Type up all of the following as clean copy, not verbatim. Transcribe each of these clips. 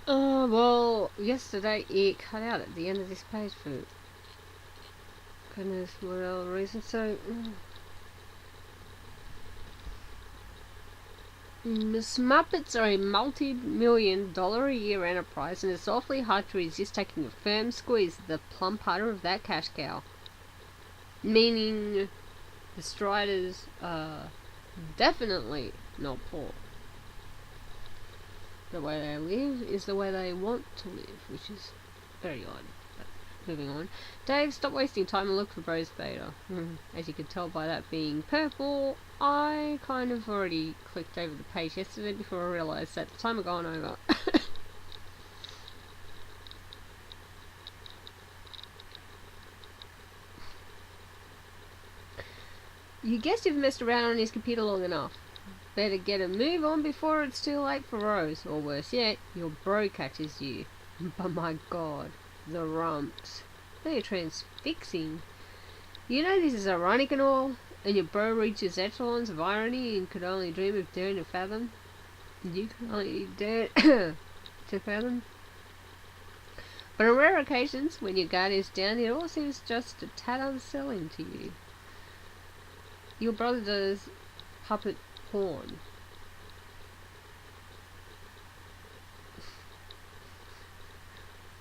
Well, yesterday it cut out at the end of this page for goodness whatever reason, so... Miss Muppets are a multi-million-dollar-a-year enterprise, and it's awfully hard to resist taking a firm squeeze at the plum putter of that cash cow. Meaning, the Striders are definitely not poor. The way they live is the way they want to live, which is very odd. But moving on. Dave, stop wasting time and look for Rose Beta. As you can tell by that being purple, I kind of already clicked over the page yesterday before I realised that the time had gone over. You guess you've messed around on his computer long enough. Better get a move on before it's too late for Rose, or worse yet, your bro catches you. But my god, the rumps. They are transfixing. You know this is ironic and all, and your bro reaches echelons of irony and could only dream of daring to fathom. You can only dare to fathom. But on rare occasions, when your guard is down, it all seems just a tad unsettling to you. Your brother does puppet porn.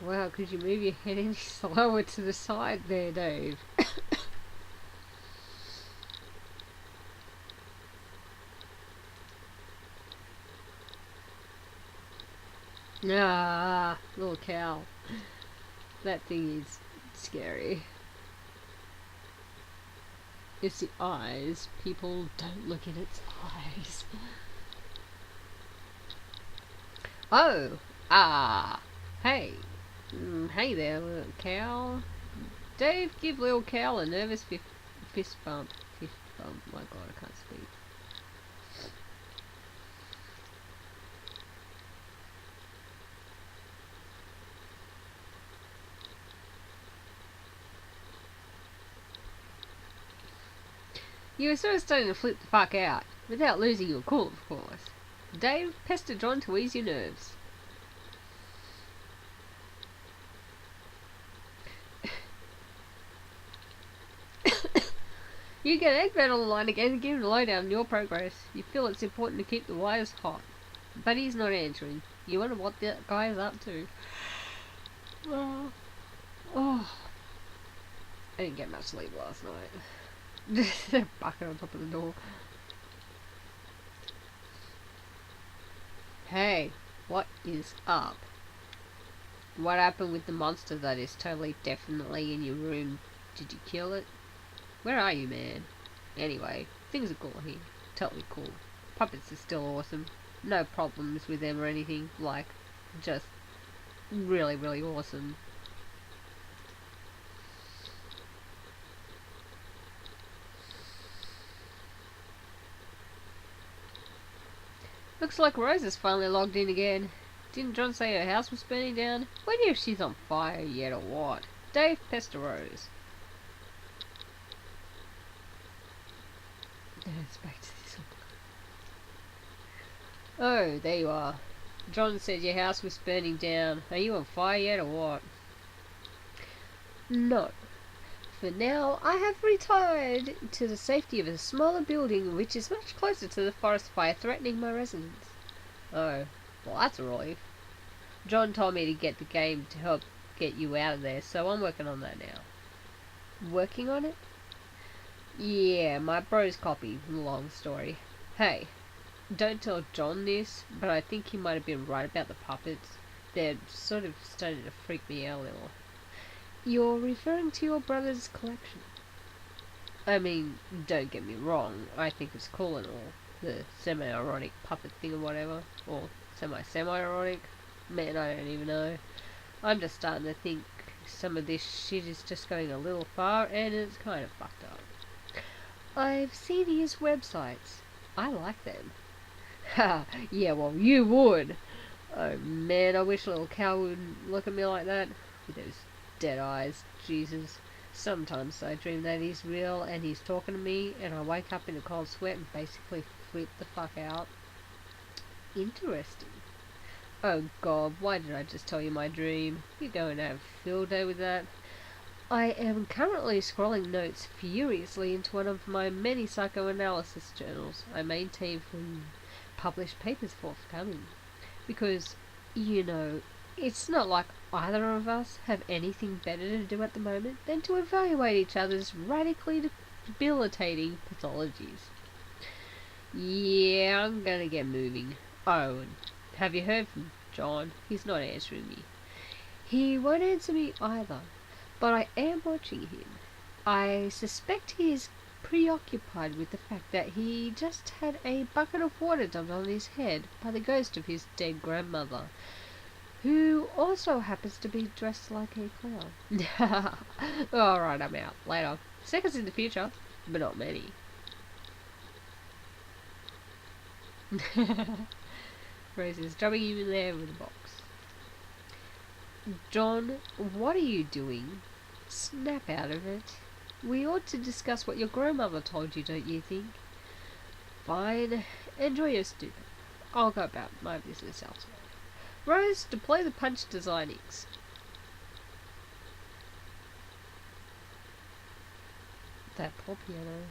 Wow, could you move your head any slower to the side there, Dave? Ah, little cow. That thing is scary. It's the eyes. People don't look at its eyes. Oh! Ah! Hey! Hey there, little cow. Dave, give little cow a nervous fist bump. Fist bump. My god, I can't speak. You were sort of starting to flip the fuck out, without losing your cool, of course. Dave, pester John to ease your nerves. You get Eggman on the line again and give him a lowdown on your progress. You feel it's important to keep the wires hot. But he's not answering. You wonder what that guy is up to. Oh. I didn't get much sleep last night. They're bucket on top of the door. Hey, what is up? What happened with the monster that is totally definitely in your room? Did you kill it? Where are you, man? Anyway, things are cool here. Totally cool. Puppets are still awesome. No problems with them or anything. Like, just really, really awesome. Looks like Rose has finally logged in again. Didn't John say her house was burning down? Wonder if she's on fire yet or what. Dave, pester Rose. Let's back to this one. Oh, there you are. John said your house was burning down. Are you on fire yet or what? No. For now, I have retired to the safety of a smaller building which is much closer to the forest fire threatening my residence. Oh, well that's a relief. John told me to get the game to help get you out of there, so I'm working on that now. Working on it? Yeah, my bro's copy. Long story. Hey, don't tell John this, but I think he might have been right about the puppets. They're sort of starting to freak me out a little. You're referring to your brother's collection? I mean, don't get me wrong, I think it's cool and all. The semi-erotic puppet thing or whatever. Or semi-erotic. Man, I don't even know. I'm just starting to think some of this shit is just going a little far and it's kind of fucked up. I've seen his websites. I like them. Ha! Yeah, well, you would! Oh man, I wish little cow wouldn't look at me like that. With those dead eyes. Jesus. Sometimes I dream that he's real and he's talking to me and I wake up in a cold sweat and basically flip the fuck out. Interesting. Oh god, why did I just tell you my dream? You're going to have a field day with that. I am currently scrolling notes furiously into one of my many psychoanalysis journals I maintain for published papers forthcoming. Because, you know, it's not like either of us have anything better to do at the moment than to evaluate each other's radically debilitating pathologies. Yeah, I'm gonna get moving. Oh, and have you heard from John? He's not answering me. He won't answer me either, but I am watching him. I suspect he is preoccupied with the fact that he just had a bucket of water dumped on his head by the ghost of his dead grandmother, who also happens to be dressed like a clown. Alright, I'm out. Later. Seconds in the future, but not many. Roses jumping in there with a box. John, what are you doing? Snap out of it. We ought to discuss what your grandmother told you, don't you think? Fine. Enjoy your stupid. I'll go about my business elsewhere. Rose, deploy the punch designings. That poor piano.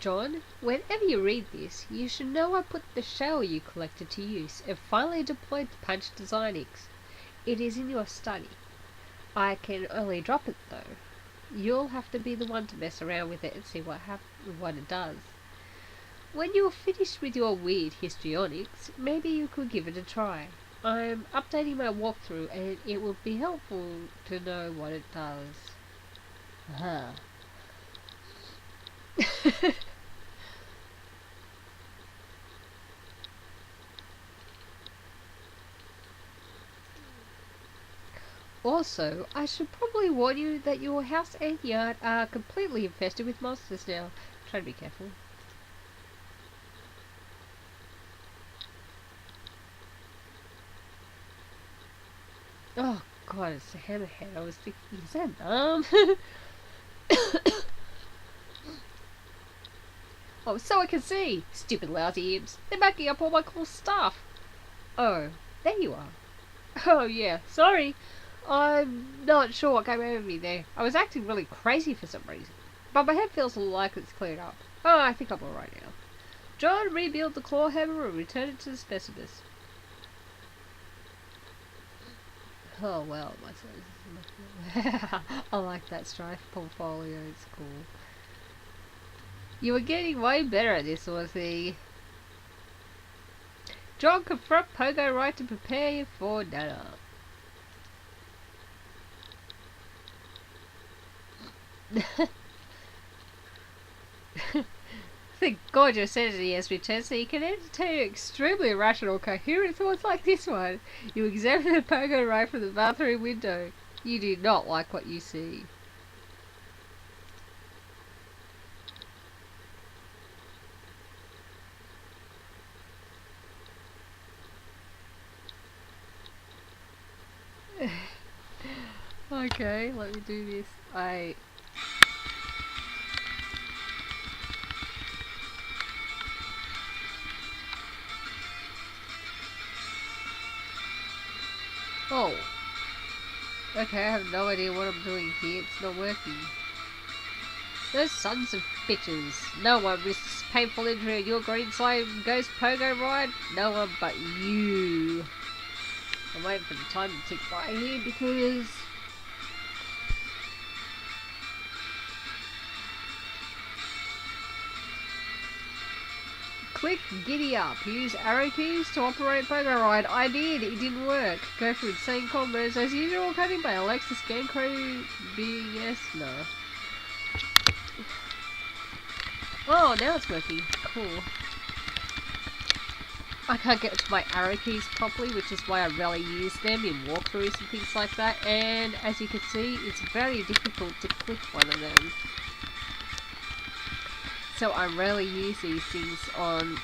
John, whenever you read this, you should know I put the shell you collected to use and finally deployed the punch designings. It is in your study. I can only drop it though. You'll have to be the one to mess around with it and see what it does. When you're finished with your weird histrionics, maybe you could give it a try. I'm updating my walkthrough and it will be helpful to know what it does. Huh. Also, I should probably warn you that your house and yard are completely infested with monsters now. Try to be careful. Oh god, it's a hammerhead. I was thinking, is that Oh, so I can see! Stupid lousy imps. They're backing up all my cool stuff. Oh, there you are. Oh yeah, sorry. I'm not sure what came over me there. I was acting really crazy for some reason. But my head feels like it's cleared up. Oh, I think I'm alright now. John, rebuild the claw hammer and return it to the specimens. Oh well, my son. I like that strife portfolio, it's cool. You are getting way better at this sort of thing. John, confront Pogo right to prepare you for dinner. Thank God your sanity has returned so you can entertain extremely irrational, coherent thoughts like this one. You examine the Pogo right from the bathroom window. You do not like what you see. Okay, let me do this. Oh. Okay, I have no idea what I'm doing here. It's not working. Those sons of bitches. No one risks painful injury on your green slime ghost pogo ride. No one but you. I'm waiting for the time to tick by here because... Click giddy up. Use arrow keys to operate pogo ride. I did. It didn't work. Go for insane combos as usual. Cutting by Alexis Gancrow BS. No. Oh, now it's working. Cool. I can't get to my arrow keys properly, which is why I rarely use them in walkthroughs and things like that. And as you can see, it's very difficult to click one of them. So I rarely use these things on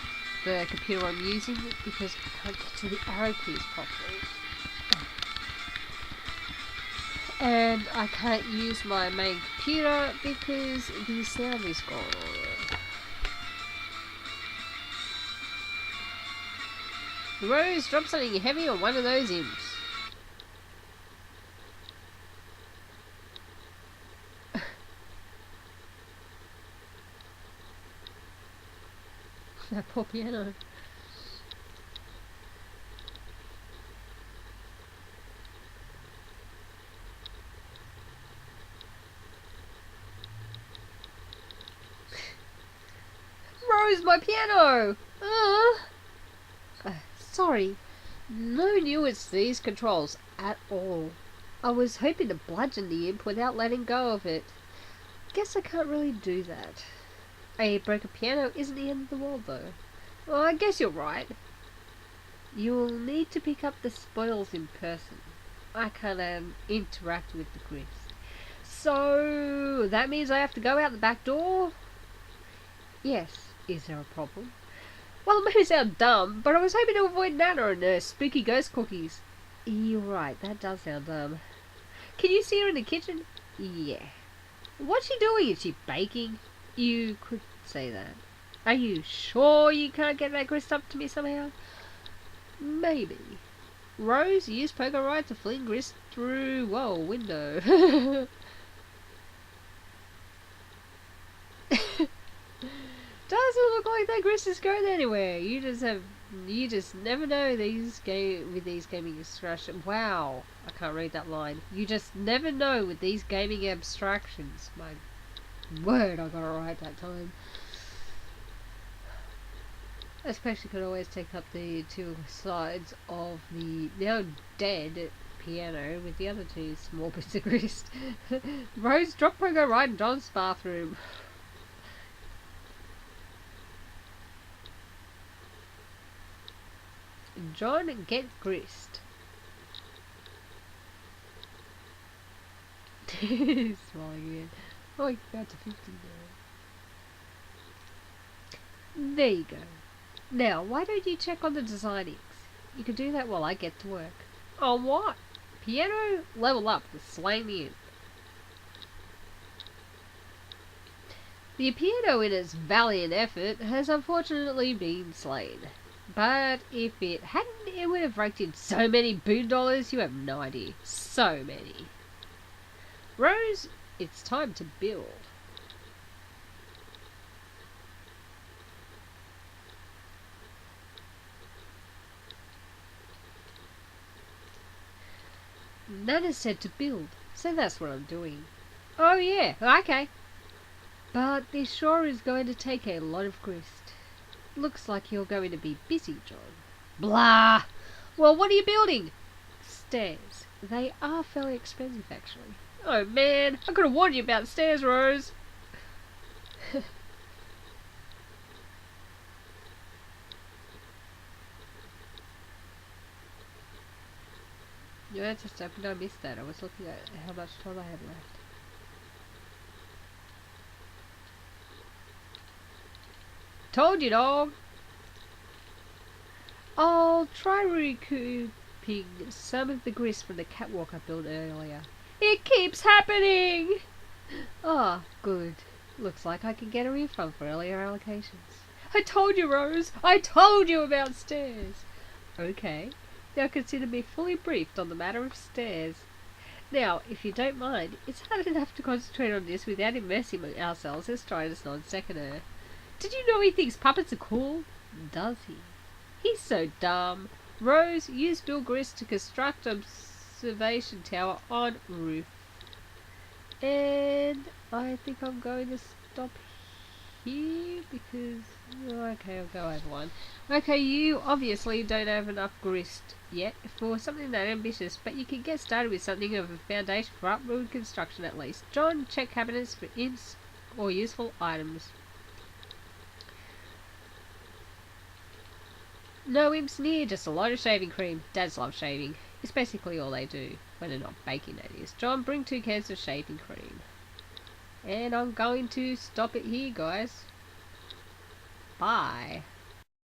the computer I'm using because I can't get to the arrow keys properly. And I can't use my main computer because the sound is gone. Rose, drop something heavy on one of those imps. That poor piano. Rose, my piano! Sorry. No nuance to these controls at all. I was hoping to bludgeon the imp without letting go of it. Guess I can't really do that. A broken piano isn't the end of the world, though. Well, I guess you're right. You'll need to pick up the spoils in person. I can't interact with the grist. So, that means I have to go out the back door? Yes. Is there a problem? Well, it may sound dumb, but I was hoping to avoid Nana and her spooky ghost cookies. You're right, that does sound dumb. Can you see her in the kitchen? Yeah. What's she doing? Is she baking? You could say that. Are you sure you can't get that grist up to me somehow? Maybe. Rose, use poker right to fling grist through, whoa, window. Doesn't look like that grist is going anywhere. You just never know these gaming abstractions. Wow, I can't read that line. You just never know with these gaming abstractions. My word, I got it right that time. Especially could always take up the two sides of the now dead piano with the other two small bits of grist. Rose, drop pogo right in John's bathroom. John, get grist. He's smiling again. Oh, he's about to 50 now. There you go. Now, why don't you check on the design inks? You can do that while I get to work. On what? Piano? Level up with slaying the imp. The piano, in its valiant effort, has unfortunately been slain. But if it hadn't, it would have raked in so many $1 you have no idea. So many. Rose, it's time to build. Nana said to build, so that's what I'm doing. Oh yeah, okay. But this sure is going to take a lot of grist. Looks like you're going to be busy, John. Blah! Well, what are you building? Stairs. They are fairly expensive, actually. Oh man, I could have warned you about stairs, Rose. Yeah, just opened. I missed that. I was looking at how much time I had left. Told you, dog. I'll try recouping some of the grist from the catwalk I built earlier. It keeps happening! Ah, good. Looks like I can get a refund for earlier allocations. I told you, Rose! I told you about stairs! Okay, now consider me fully briefed on the matter of stairs. Now, if you don't mind, it's hard enough to concentrate on this without immersing ourselves as Strider's non-sequitur. Did you know he thinks puppets are cool? Does he? He's so dumb. Rose, use Bill Grist to construct observation tower on roof. And I think I'm going to stop here because... okay, I'll go over one. Okay, you obviously don't have enough grist yet for something that ambitious, but you can get started with something of a foundation for upward construction at least. John, check cabinets for imps or useful items. No imps near, just a lot of shaving cream. Dads love shaving. It's basically all they do. When they're not baking, that is. John, bring 2 cans of shaving cream. And I'm going to stop it here, guys. Bye.